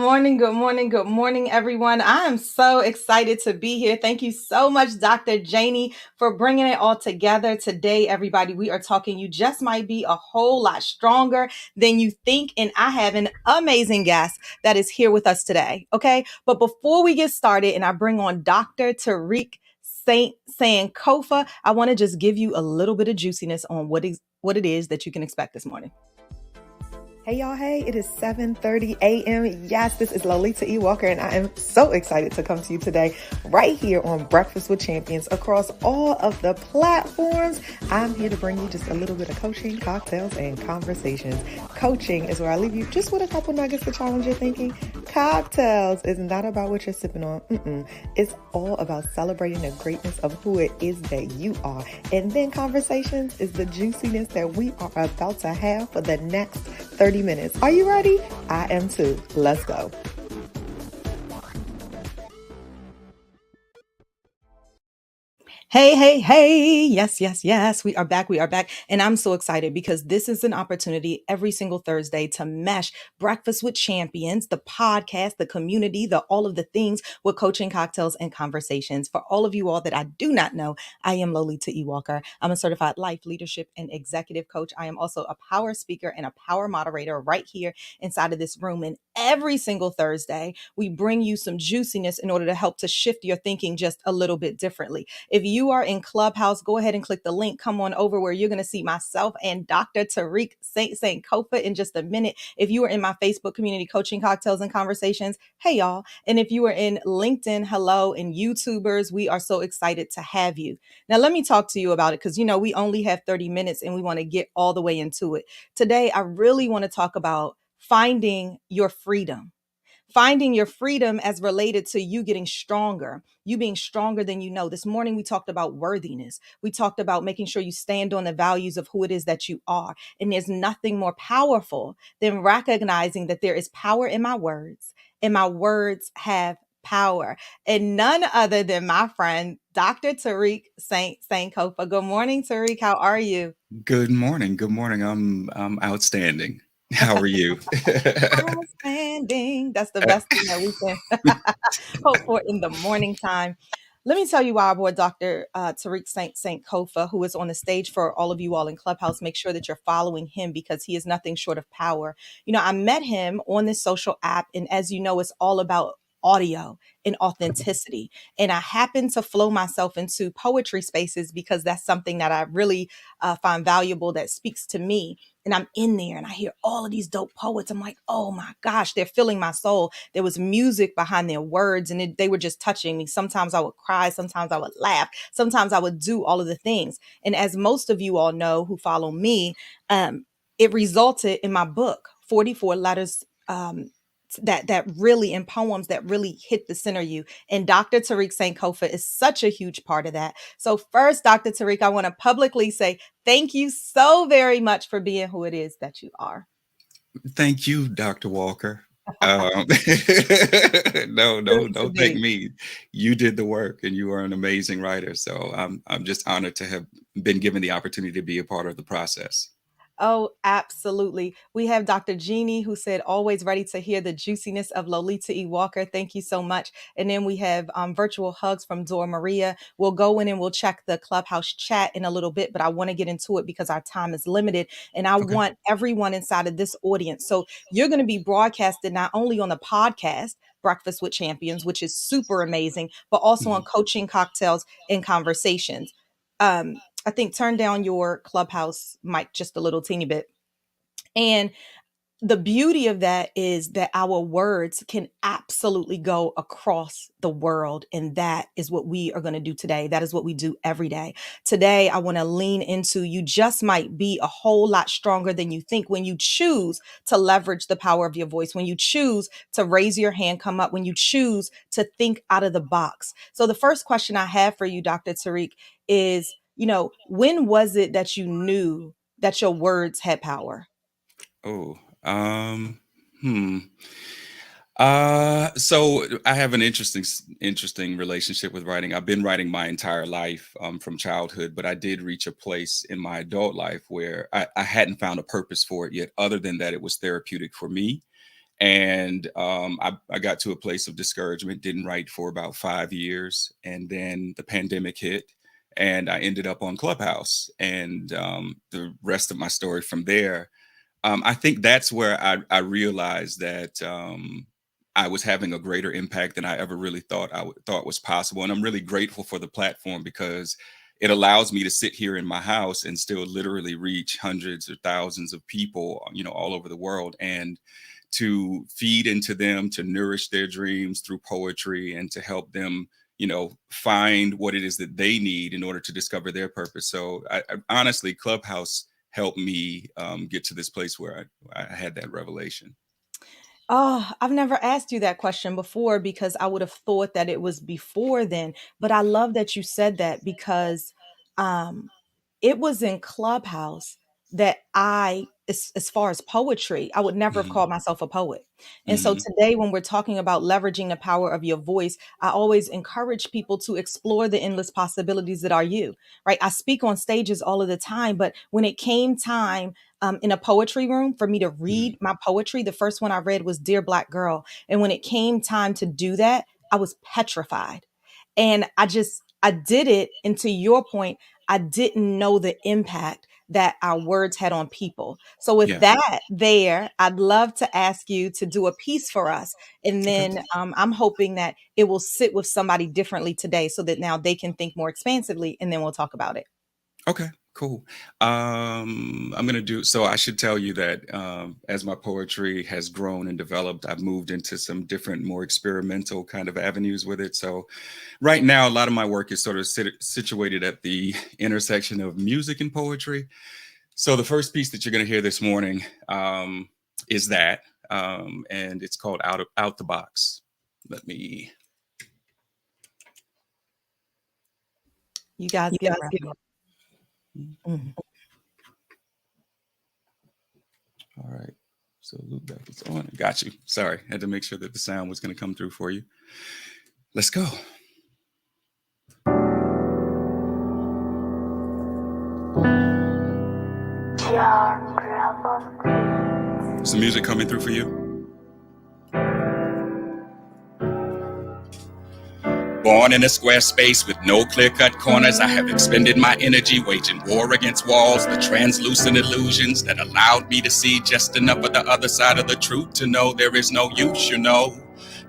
morning, good morning, good morning, everyone. I am so excited to be here. Thank you so much, Dr. Janie, for bringing it all together today, everybody. We are talking, you just might be a whole lot stronger than you think. And I have an amazing guest that is here with us today. Okay. But before we get started and I bring on Dr. Tariq Saint-Sankofa, I want to just give you a little bit of juiciness on what it is that you can expect this morning. Hey y'all, hey, it is 7:30 a.m. Yes, this is Lolita Walker, and I am so excited to come to you today right here on Breakfast with Champions across all of the platforms. I'm here to bring you just a little bit of coaching, cocktails, and conversations. Coaching is where I leave you just with a couple nuggets to challenge your thinking. Cocktails is not about what you're sipping on. It's all about celebrating the greatness of who it is that you are. And then conversations is the juiciness that we are about to have for the next 30 minutes. Are you ready? I am too. Let's go. Hey, hey, hey. Yes, yes, yes. We are back. We are back. And I'm so excited because this is an opportunity every single Thursday to mesh Breakfast with Champions, the podcast, the community, all of the things with coaching, cocktails, and conversations. For all of you all that I do not know, I am Lolita Walker. I'm a certified life, leadership, and executive coach. I am also a power speaker and a power moderator right here inside of this room. And every single Thursday, we bring you some juiciness in order to help to shift your thinking just a little bit differently. If you are in Clubhouse, go ahead and click the link. Come on over where you're going to see myself and Dr. Tariq Saint-Sankofa in just a minute. If you are in my Facebook community, Coaching Cocktails and Conversations, hey y'all. And if you are in LinkedIn, hello, and YouTubers, we are so excited to have you. Now, let me talk to you about it because, we only have 30 minutes and we want to get all the way into it. Today, I really want to talk about finding your freedom. Finding your freedom as related to you getting stronger, you being stronger than you know. This morning, we talked about worthiness. We talked about making sure you stand on the values of who it is that you are. And there's nothing more powerful than recognizing that there is power in my words and my words have power. And none other than my friend, Dr. Tariq Saint-Sankofa. Good morning, Tariq. How are you? Good morning. Good morning. I'm outstanding. How are you? Outstanding. That's the best thing that we can hope for in the morning time. Let me tell you why I brought Dr. Tariq Saint-Sankofa, who is on the stage for all of you all in Clubhouse. Make sure that you're following him because he is nothing short of power. I met him on this social app, and as you know, it's all about audio and authenticity. And I happen to flow myself into poetry spaces because that's something that I really find valuable that speaks to me. And I'm in there and I hear all of these dope poets. I'm like, oh my gosh, they're filling my soul. There was music behind their words and they were just touching me. Sometimes I would cry. Sometimes I would laugh. Sometimes I would do all of the things. And as most of you all know who follow me, it resulted in my book, 44 Letters that really in poems that really hit the center of you. And Dr. Tariq Saint-Sankofa is such a huge part of that. So first, Dr. Tariq, I want to publicly say thank you so very much for being who it is that you are. Thank you, Dr. Walker. No, no, Really to don't thank be. me. You did the work, and you are an amazing writer. So I'm just honored to have been given the opportunity to be a part of the process. Oh, absolutely. We have Dr. Jeannie who said, always ready to hear the juiciness of Lolita Walker. Thank you so much. And then we have virtual hugs from Dora Maria. We'll go in and we'll check the Clubhouse chat in a little bit, but I want to get into it because our time is limited. And I Okay. want everyone inside of this audience. So you're going to be broadcasted not only on the podcast, Breakfast with Champions, which is super amazing, but also on Mhm. Coaching Cocktails and Conversations. I think turn down your Clubhouse mic just a little teeny bit. And the beauty of that is that our words can absolutely go across the world. And that is what we are going to do today. That is what we do every day. Today, I want to lean into you just might be a whole lot stronger than you think when you choose to leverage the power of your voice, when you choose to raise your hand, come up, when you choose to think out of the box. So the first question I have for you, Dr. Tariq, is, when was it that you knew that your words had power? Oh, hmm. So I have an interesting relationship with writing. I've been writing my entire life, from childhood, but I did reach a place in my adult life where I hadn't found a purpose for it yet, other than that it was therapeutic for me. And I got to a place of discouragement, didn't write for about 5 years. And then the pandemic hit and I ended up on Clubhouse. And the rest of my story from there, I think that's where I realized that I was having a greater impact than I ever really thought was possible. And I'm really grateful for the platform because it allows me to sit here in my house and still literally reach hundreds or thousands of people, all over the world, and to feed into them, to nourish their dreams through poetry, and to help them, find what it is that they need in order to discover their purpose. So I honestly, Clubhouse helped me get to this place where I had that revelation. Oh, I've never asked you that question before because I would have thought that it was before then. But I love that you said that because um, it was in Clubhouse that as far as poetry, I would never have Mhm. called myself a poet. And so Mhm. today, when we're talking about leveraging the power of your voice, I always encourage people to explore the endless possibilities that are you, right? I speak on stages all of the time, but when it came time in a poetry room for me to Mhm. read my poetry, the first one I read was Dear Black Girl. And when it came time to do that, I was petrified. And I did it. And to your point, I didn't know the impact that our words had on people. So with Yeah. that there, I'd love to ask you to do a piece for us. And Okay. then I'm hoping that it will sit with somebody differently today so that now they can think more expansively and then we'll talk about it. Okay, cool. I'm gonna do so. I should tell you that as my poetry has grown and developed, I've moved into some different, more experimental kind of avenues with it. So right now, a lot of my work is sort of situated at the intersection of music and poetry. So the first piece that you're gonna hear this morning is that, and it's called Out the Box. Let me. You guys You get guys ready. Mhm. All right. So loop back is on. Got you. Sorry. Had to make sure that the sound was going to come through for you. Let's go. Some music coming through for you? Born in a square space with no clear-cut corners, I have expended my energy waging war against walls, the translucent illusions that allowed me to see just enough of the other side of the truth to know there is no use,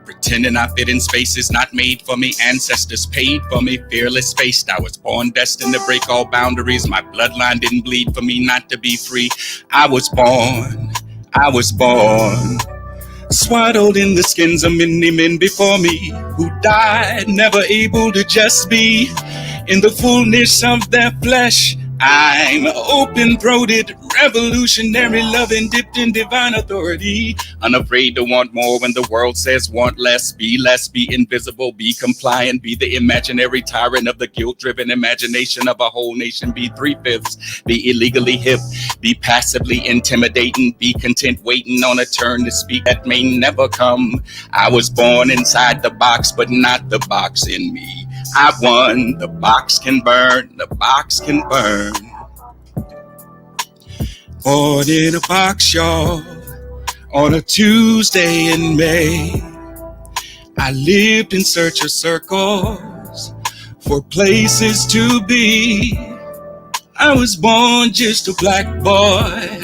Pretending I fit in spaces not made for me, ancestors paid for me, fearless spaced. I was born destined to break all boundaries. My bloodline didn't bleed for me not to be free. I was born. Swaddled in the skins of many men before me who died, never able to just be in the fullness of their flesh. I'm open-throated, revolutionary, loving, dipped in divine authority, unafraid to want more when the world says want less, be invisible, be compliant, be the imaginary tyrant of the guilt-driven imagination of a whole nation, be 3/5, be illegally hip, be passively intimidating, be content waiting on a turn to speak that may never come. I was born inside the box, but not the box in me. I won. The box can burn. The box can burn. Born in a box, y'all, on a Tuesday in May. I lived in search of circles for places to be. I was born just a black boy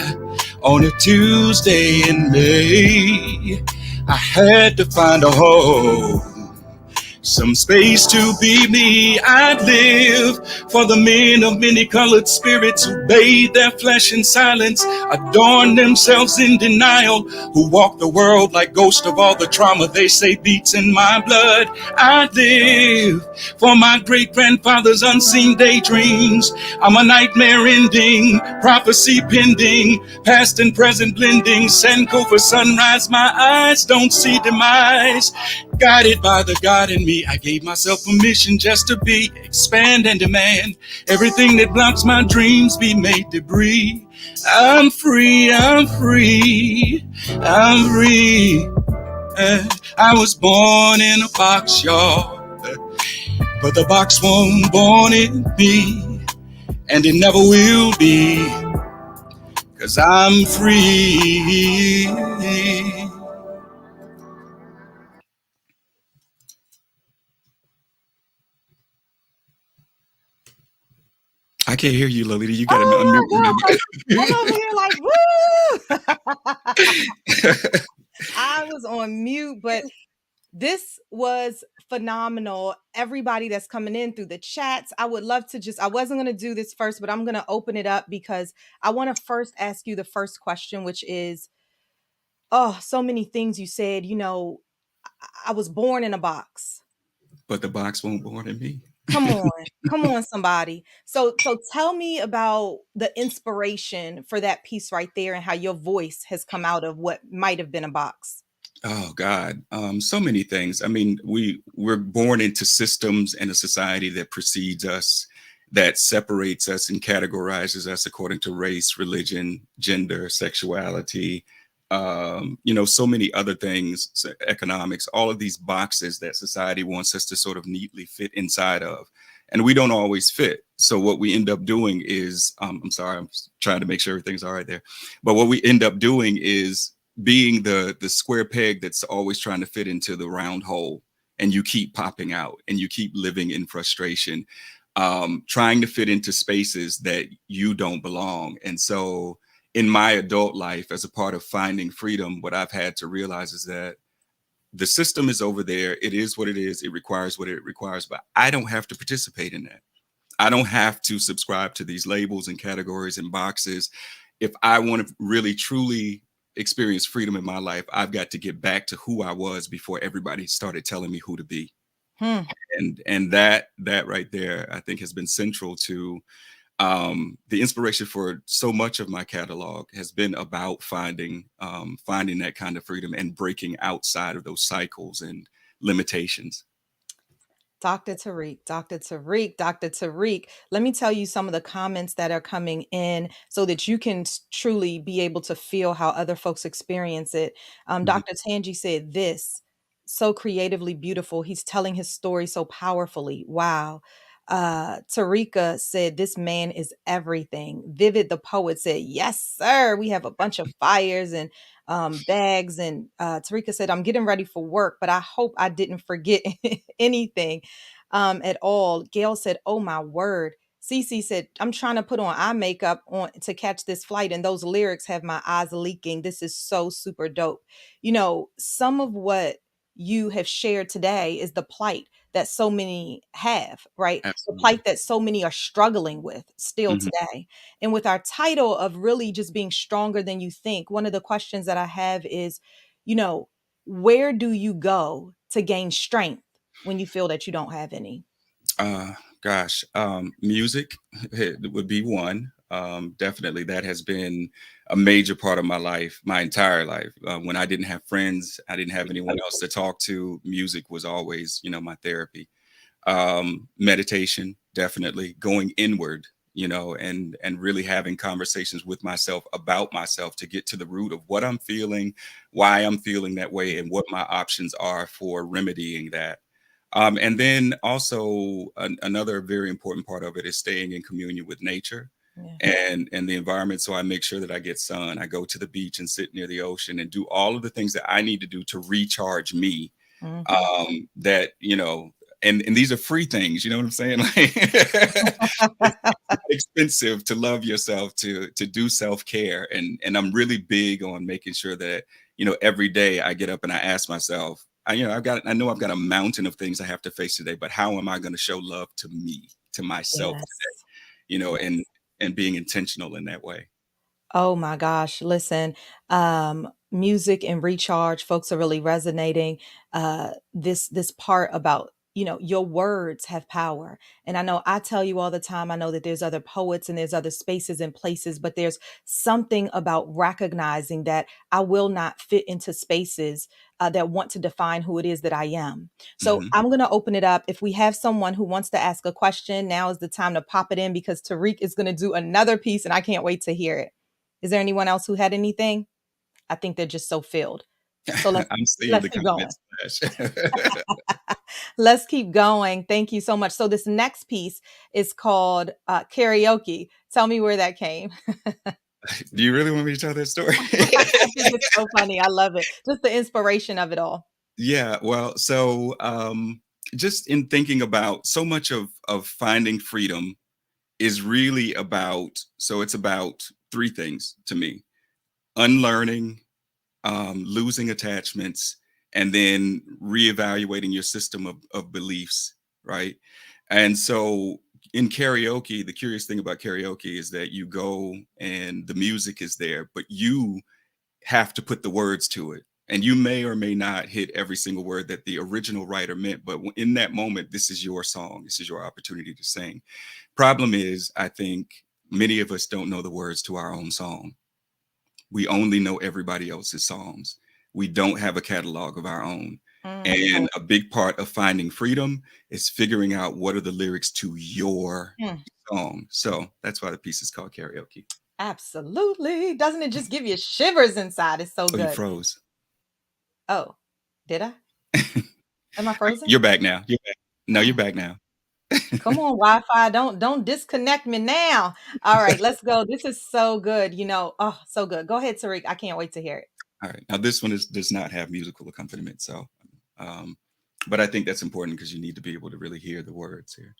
on a Tuesday in May. I had to find a home, some space to be me. I'd live for the men of many colored spirits who bathe their flesh in silence, adorn themselves in denial, who walk the world like ghosts of all the trauma they say beats in my blood. I'd live for my great-grandfather's unseen daydreams. I'm a nightmare ending, prophecy pending, past and present blending, Sankofa sunrise, my eyes don't see demise. Guided by the God in me, I gave myself permission just to be, expand and demand. Everything that blocks my dreams be made debris. I'm free, I'm free, I'm free. I was born in a box, y'all, but the box won't born in me, and it never will be, 'cause I'm free. I can't hear you, Lolita. You got to Oh unmute my gosh. I'm over here like, woo! I was on mute, but this was phenomenal. Everybody that's coming in through the chats, I would love to I wasn't going to do this first, but I'm going to open it up because I want to first ask you the first question, which is, oh, so many things you said. I was born in a box. But the box won't born in me. Come on. Come on, somebody. So tell me about the inspiration for that piece right there and how your voice has come out of what might have been a box. Oh God, so many things. I mean, we're born into systems and a society that precedes us, that separates us and categorizes us according to race, religion, gender, sexuality. So many other things, economics, all of these boxes that society wants us to sort of neatly fit inside of, and we don't always fit. So what we end up doing is, I'm sorry, I'm trying to make sure everything's all right there, but what we end up doing is being the square peg that's always trying to fit into the round hole, and you keep popping out and you keep living in frustration, trying to fit into spaces that you don't belong. And so in my adult life, as a part of finding freedom, what I've had to realize is that the system is over there. It is what it is. It requires what it requires, but I don't have to participate in that. I don't have to subscribe to these labels and categories and boxes. If I want to really truly experience freedom in my life, I've got to get back to who I was before everybody started telling me who to be. Hmm. And that right there, I think, has been central to the inspiration for so much of my catalog has been about finding that kind of freedom and breaking outside of those cycles and limitations. Dr. Tariq, Dr. Tariq, Dr. Tariq. Let me tell you some of the comments that are coming in so that you can truly be able to feel how other folks experience it. Mhm. Dr. Tangi said this, so creatively beautiful. He's telling his story so powerfully. Wow. Tarika said, this man is everything. Vivid the poet said, yes, sir. We have a bunch of fires and bags. And Tarika said, I'm getting ready for work, but I hope I didn't forget anything at all. Gail said, oh my word. Cece said, I'm trying to put on eye makeup on to catch this flight, and those lyrics have my eyes leaking. This is so super dope. Some of what you have shared today is the plight that so many have, right? The Absolutely. plight that so many are struggling with still Mhm. today. And with our title of really just being stronger than you think, one of the questions that I have is, you know, where do you go to gain strength when you feel that you don't have any? Uh, Gosh, music would be one. Definitely, that has been a major part of my life, my entire life. When I didn't have friends, I didn't have anyone else to talk to. Music was always, my therapy. Meditation, definitely going inward, and really having conversations with myself about myself to get to the root of what I'm feeling, why I'm feeling that way, and what my options are for remedying that. And then also another very important part of it is staying in communion with nature Yeah. and the environment. So I make sure that I get sun. I go to the beach and sit near the ocean and do all of the things that I need to do to recharge me. Hmm. That and these are free things. You know what I'm saying? Like, it's not expensive to love yourself, to do self care, and I'm really big on making sure that every day I get up and I ask myself, I know I've got a mountain of things I have to face today, but how am I going to show love to me, to myself Yes. today? And Yes. being intentional in that way. Oh my gosh. Listen, music and recharge, folks are really resonating. This part about, your words have power. And I know I tell you all the time, I know that there's other poets and there's other spaces and places, but there's something about recognizing that I will not fit into spaces that want to define who it is that I am. So Hmm. I'm going to open it up. If we have someone who wants to ask a question, now is the time to pop it in because Tariq is going to do another piece and I can't wait to hear it. Is there anyone else who had anything? I think they're just so filled. So let's I'm seeing let's the keep going. comments flash. Let's keep going. Thank you so much. So this next piece is called karaoke. Tell me where that came. Do you really want me to tell that story? I think it's so funny. I love it. Just the inspiration of it all. Yeah, well, so just in thinking about so much of finding freedom is really about, so it's about three things to me: unlearning, losing attachments, and then reevaluating your system of beliefs, right? And so in karaoke, the curious thing about karaoke is that you go and the music is there, but you have to put the words to it. And you may or may not hit every single word that the original writer meant, but in that moment, this is your song. This is your opportunity to sing. Problem is, I think many of us don't know the words to our own song. We only know everybody else's songs. We don't have a catalog of our own. Oh, And a big part of finding freedom is figuring out what are the lyrics to your mm, song. So that's why the piece is called karaoke. absolutely. Doesn't it just give you shivers inside? It's so Oh, you good. froze. Oh, did I? Am I frozen? You're back now. You're back. No, you're back now. Come on, Wi-Fi. Don't disconnect me now. All right, let's go. This is so good. Oh, so good. Go ahead, Tariq. I can't wait to hear it. All right. Now this one does not have musical accompaniment. So, um, but I think that's important because you need to be able to really hear the words here.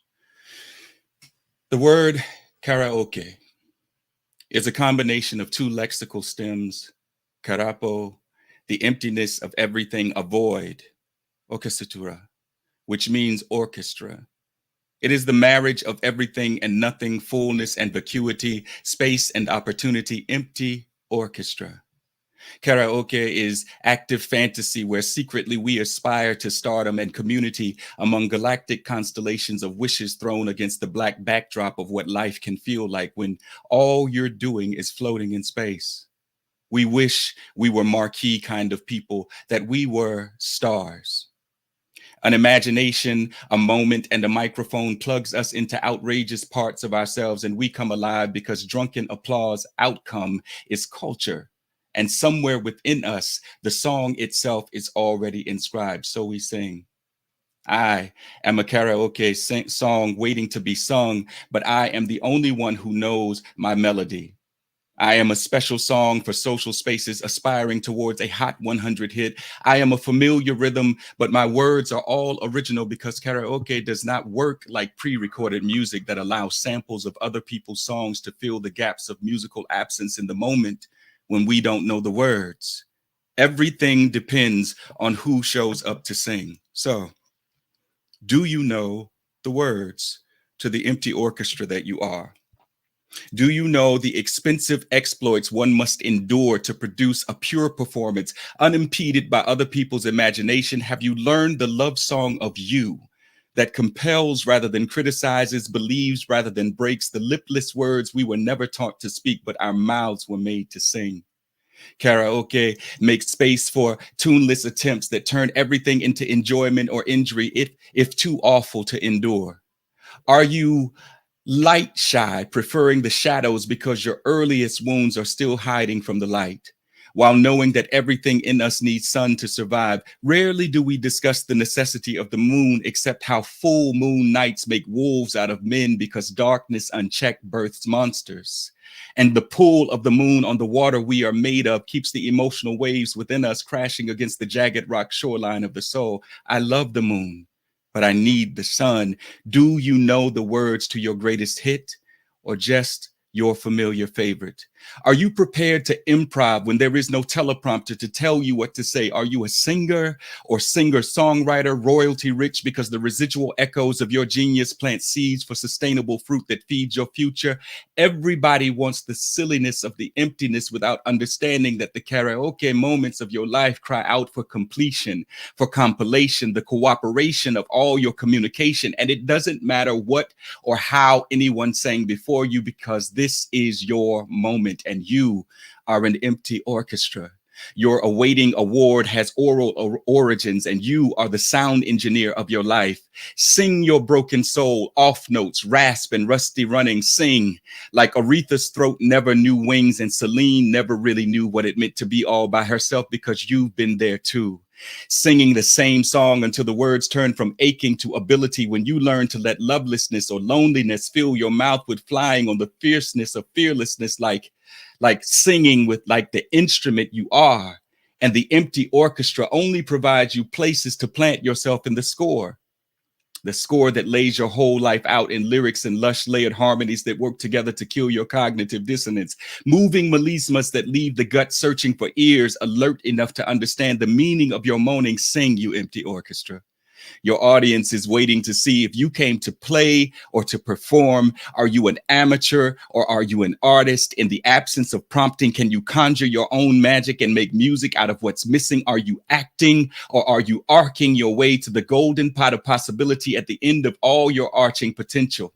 The word karaoke is a combination of two lexical stems, karapo, the emptiness of everything, avoid, orchestratura, which means orchestra. It is the marriage of everything and nothing, fullness and vacuity, space and opportunity, empty orchestra. Karaoke is active fantasy where secretly we aspire to stardom and community among galactic constellations of wishes thrown against the black backdrop of what life can feel like when all you're doing is floating in space. We wish we were marquee kind of people, that we were stars. An imagination, a moment, and a microphone plugs us into outrageous parts of ourselves, and we come alive because drunken applause outcome is culture. And somewhere within us, the song itself is already inscribed. So we sing. I am a karaoke song waiting to be sung, but I am the only one who knows my melody. I am a special song for social spaces aspiring towards a hot 100 hit. I am a familiar rhythm, but my words are all original because karaoke does not work like pre-recorded music that allows samples of other people's songs to fill the gaps of musical absence in the moment when we don't know the words. Everything depends on who shows up to sing. So, do you know the words to the empty orchestra that you are? Do you know the expensive exploits one must endure to produce a pure performance, unimpeded by other people's imagination? Have you learned the love song of you that compels rather than criticizes, believes rather than breaks, the lipless words we were never taught to speak, but our mouths were made to sing? Karaoke makes space for tuneless attempts that turn everything into enjoyment or injury if too awful to endure. Are you light shy, preferring the shadows because your earliest wounds are still hiding from the light? While knowing that everything in us needs sun to survive, rarely do we discuss the necessity of the moon, except how full moon nights make wolves out of men because darkness unchecked births monsters. And the pull of the moon on the water we are made of keeps the emotional waves within us crashing against the jagged rock shoreline of the soul. I love the moon, but I need the sun. Do you know the words to your greatest hit or just your familiar favorite? Are you prepared to improv when there is no teleprompter to tell you what to say? Are you a singer or singer-songwriter, royalty rich because the residual echoes of your genius plant seeds for sustainable fruit that feeds your future? Everybody wants the silliness of the emptiness without understanding that the karaoke moments of your life cry out for completion, for compilation, the cooperation of all your communication. And it doesn't matter what or how anyone sang before you, because this is your moment and you are an empty orchestra. Your awaiting award has oral origins, and you are the sound engineer of your life. Sing your broken soul, off notes, rasp and rusty running. Sing like Aretha's throat never knew wings, and Celine never really knew what it meant to be all by herself, because you've been there too. Singing the same song until the words turn from aching to ability, when you learn to let lovelessness or loneliness fill your mouth with flying on the fierceness of fearlessness, like singing with like the instrument you are. And the empty orchestra only provides you places to plant yourself in the score. The score that lays your whole life out in lyrics and lush layered harmonies that work together to kill your cognitive dissonance. Moving melismas that leave the gut searching for ears alert enough to understand the meaning of your moaning. Sing, you empty orchestra. Your audience is waiting to see if you came to play or to perform. Are you an amateur or are you an artist? In the absence of prompting, can you conjure your own magic and make music out of what's missing? Are you acting or are you arcing your way to the golden pot of possibility at the end of all your arching potential?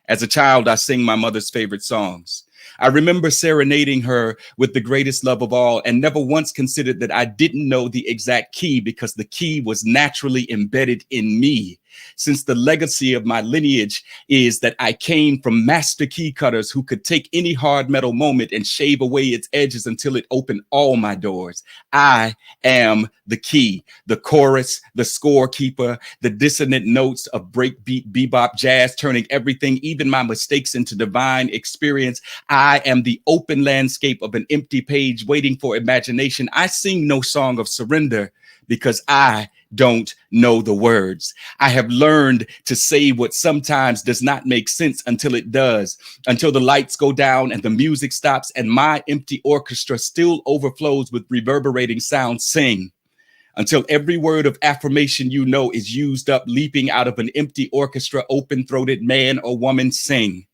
As a child, I sing my mother's favorite songs. I remember serenading her with the greatest love of all and never once considered that I didn't know the exact key because the key was naturally embedded in me. Since the legacy of my lineage is that I came from master key cutters who could take any hard metal moment and shave away its edges until it opened all my doors. I am the key, the chorus, the scorekeeper, the dissonant notes of breakbeat, bebop, jazz, turning everything, even my mistakes, into divine experience. I am the open landscape of an empty page waiting for imagination. I sing no song of surrender because I don't know the words. I have learned to say what sometimes does not make sense until it does, until the lights go down and the music stops and my empty orchestra still overflows with reverberating sound. Sing until every word of affirmation you know is used up, leaping out of an empty orchestra, open-throated man or woman. Sing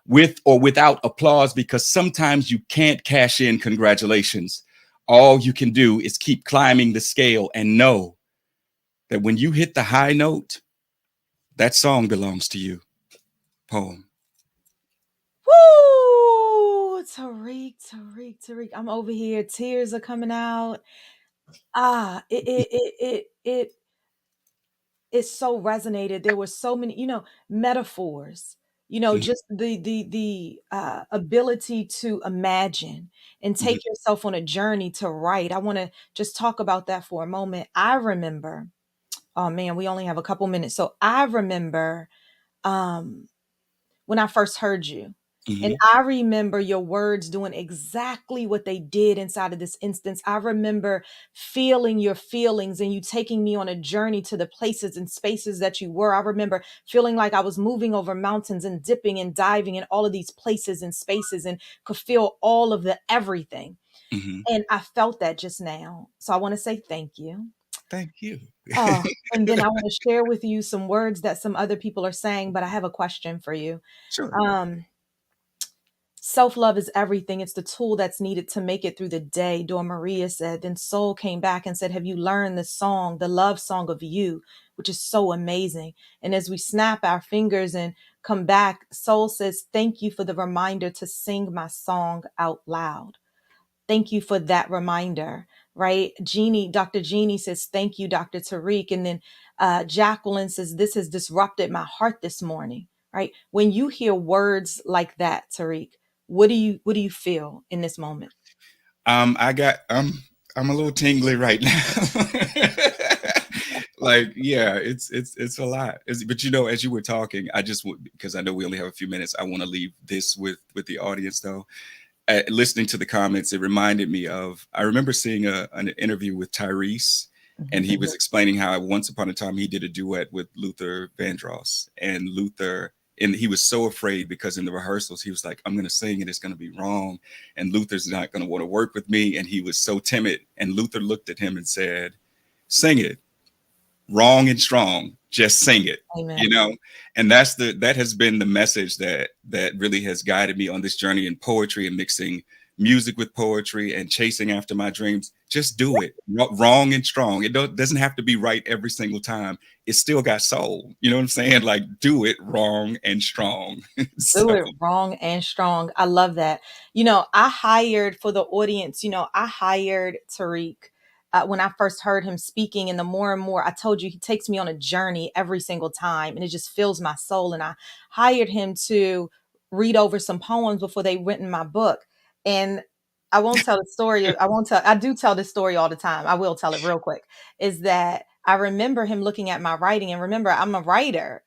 with or without applause, because sometimes you can't cash in congratulations. All you can do is keep climbing the scale and know that when you hit the high note, that song belongs to you. Poem. Woo! Tariq. I'm over here. Tears are coming out. Ah, it so resonated. There were so many, metaphors, Mhm, just the ability to imagine and mhm, take yourself on a journey to write. I want to just talk about that for a moment. I remember, oh man, we only have a couple minutes. So I remember um when I first heard you. And mhm, I remember your words doing exactly what they did inside of this instance. I remember feeling your feelings and you taking me on a journey to the places and spaces that you were. I remember feeling like I was moving over mountains and dipping and diving in all of these places and spaces and could feel all of the everything. mhm. And I felt that just now. So I want to say thank you. Thank you. Oh, and then I want to share with you some words that some other people are saying, but I have a question for you. Sure. Um, Self-love is everything. It's the tool that's needed to make it through the day. Dora Maria said. Then Soul came back and said, have you learned the song, the love song of you, which is so amazing. And as we snap our fingers and come back, Soul says, thank you for the reminder to sing my song out loud. Thank you for that reminder, right? Dr. Jeannie says, thank you, Dr. Tariq. And then Jacqueline says, this has disrupted my heart this morning, right? When you hear words like that, Tariq, what do you feel in this moment? I got I'm a little tingly right now. Like, yeah, it's a lot. But as you were talking, I just because I know we only have a few minutes, I want to leave this with the audience though. Listening to the comments, it reminded me of, I remember seeing an interview with Tyrese, and Mhm. he was explaining how once upon a time he did a duet with Luther Vandross, and he was so afraid because in the rehearsals he was like, I'm going to sing and it's going to be wrong, and Luther's not going to want to work with me, and he was so timid. And Luther looked at him and said, "Sing it, wrong and strong, just sing it." you Amen. know and that has been the message that really has guided me on this journey in poetry and mixing music with poetry and chasing after my dreams. Just do it, wrong and strong. It doesn't have to be right every single time. It still got soul. You know what I'm saying? Like, do it wrong and strong. Do So it wrong and strong. I love that. I hired for the audience, I hired Tariq when I first heard him speaking. And the more and more I told you, he takes me on a journey every single time and it just fills my soul. And I hired him to read over some poems before they went in my book. And I won't tell the story. I won't tell, I do tell this story all the time. I will tell it real quick. Is that I remember him looking at my writing, and remember, I'm a writer,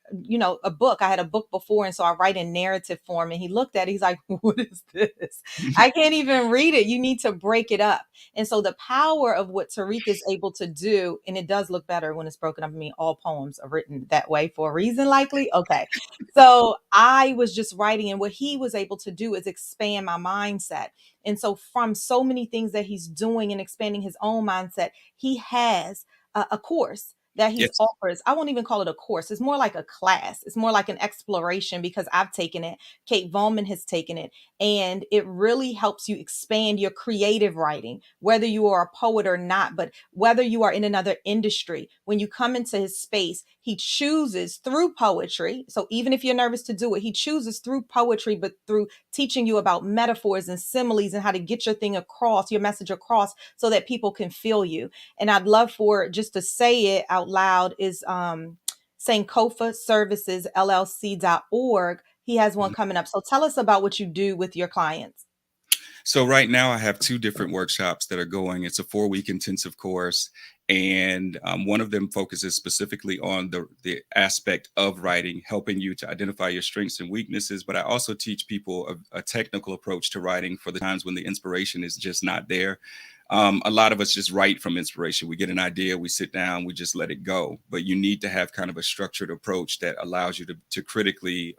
a book. I had a book before, and so I write in narrative form. And he looked at it, he's like, what is this? I can't even read it. You need to break it up. And so the power of what Tariq is able to do, and it does look better when it's broken up. I mean, all poems are written that way for a reason, likely. Okay. So I was just writing, and what he was able to do is expand my mindset. And so, from so many things that he's doing and expanding his own mindset, he has a course that he's Yes. offers. I won't even call it a course. It's more like a class. It's more like an exploration because I've taken it. Kate Volman has taken it, and it really helps you expand your creative writing, whether you are a poet or not, but whether you are in another industry. When you come into his space, he chooses through poetry. So even if you're nervous to do it, he chooses through poetry, but through teaching you about metaphors and similes and how to get your thing across, your message across, so that people can feel you. And I'd love for just to say it out loud is Sankofa Services LLC.org. He has one coming up. So tell us about what you do with your clients. So right now I have two different workshops that are going. It's a 4-week intensive course, and one of them focuses specifically on the aspect of writing, helping you to identify your strengths and weaknesses. But I also teach people a technical approach to writing for the times when the inspiration is just not there. A lot of us just write from inspiration. We get an idea, we sit down, we just let it go. But you need to have kind of a structured approach that allows you to critically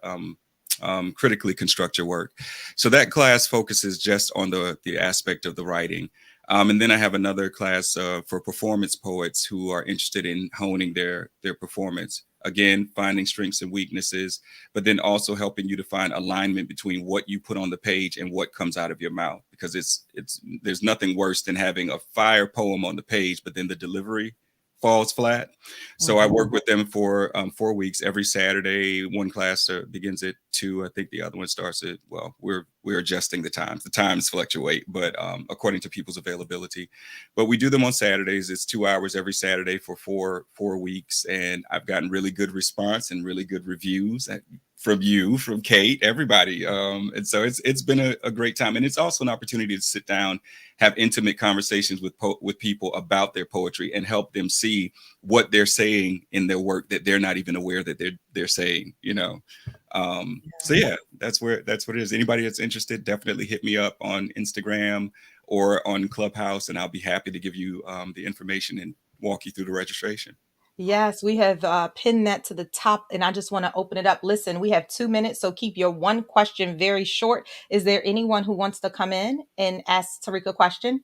construct your work. So that class focuses just on the aspect of the writing. And then I have another class for performance poets who are interested in honing their performance. Again, finding strengths and weaknesses, but then also helping you to find alignment between what you put on the page and what comes out of your mouth. Because it's there's nothing worse than having a fire poem on the page, but then the delivery falls flat. So I work with them for 4 weeks every Saturday. One class begins at 2. I think the other one starts at, well, we're adjusting the times. The times fluctuate, but according to people's availability. But we do them on Saturdays. It's 2 hours every Saturday for four weeks, and I've gotten really good response and really good reviews from you, from Kate, everybody. And so it's been a great time, and it's also an opportunity to sit down, have intimate conversations with people about their poetry, and help them see what they're saying in their work that they're not even aware that they're saying. So yeah, that's what it is. Anybody that's interested, definitely hit me up on Instagram or on Clubhouse, and I'll be happy to give you the information and walk you through the registration. Yes, we have pinned that to the top, and I just want to open it up. Listen, we have 2 minutes, so keep your one question very short. Is there anyone who wants to come in and ask Tariq a question?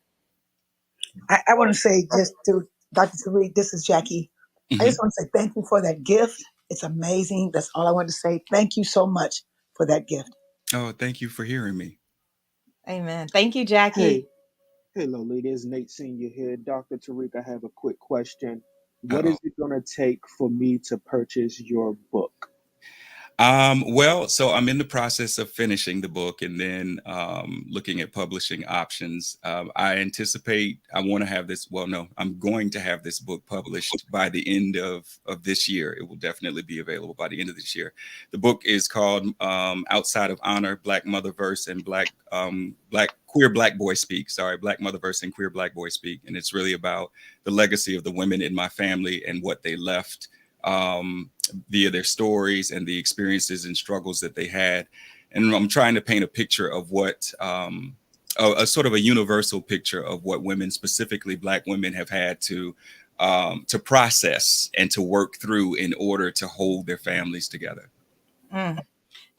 I want to say just to Dr. Tariq, this is Jackie. I Mhm. just want to say thank you for that gift. It's amazing. That's all I want to say. Thank you so much for that gift. Oh, thank you for hearing me. Amen. Thank you, Jackie. Hey, hey, Lolita, it's Nate Senior here. Dr. Tariq, I have a quick question. What Uh-oh. is it going to take for me to purchase your book? Well, so I'm in the process of finishing the book and then looking at publishing options. I anticipate I want to have this. Well, no, I'm going to have this book published by the end of this year. It will definitely be available by the end of this year. The book is called Outside of Honor: Black Motherverse and Black Queer Black Boy Speak. Sorry, Black Motherverse and Queer Black Boy Speak, and it's really about the legacy of the women in my family and what they left. Via their stories and the experiences and struggles that they had. And I'm trying to paint a picture of what a sort of a universal picture of what women, specifically Black women, have had to process and to work through in order to hold their families together. Mm.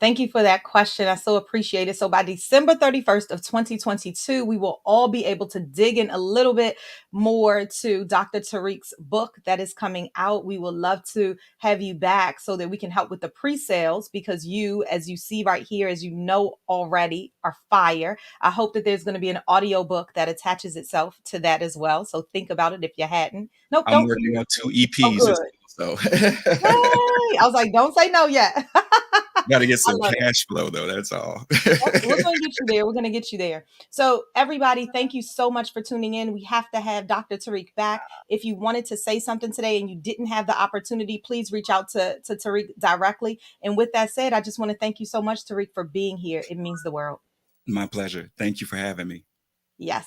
Thank you for that question. I so appreciate it. So by December 31st of 2022, we will all be able to dig in a little bit more to Dr. Tariq's book that is coming out. We would love to have you back so that we can help with the pre-sales because you, as you see right here, as you know already, are fire. I hope that there's going to be an audio book that attaches itself to that as well. So think about it if you hadn't. Nope, I'm don't. working on 2 Oh, EPs as good. well, so Yay! I was like, don't say no yet. got to get I some love it. cash flow though. That's all. Yep, we're going to get you there. We're going to get you there. So, everybody, thank you so much for tuning in. We have to have Dr. Tariq back. If you wanted to say something today and you didn't have the opportunity, please reach out to Tariq directly. And with that said, I just want to thank you so much, Tariq, for being here. It means the world. My pleasure. Thank you for having me. Yes.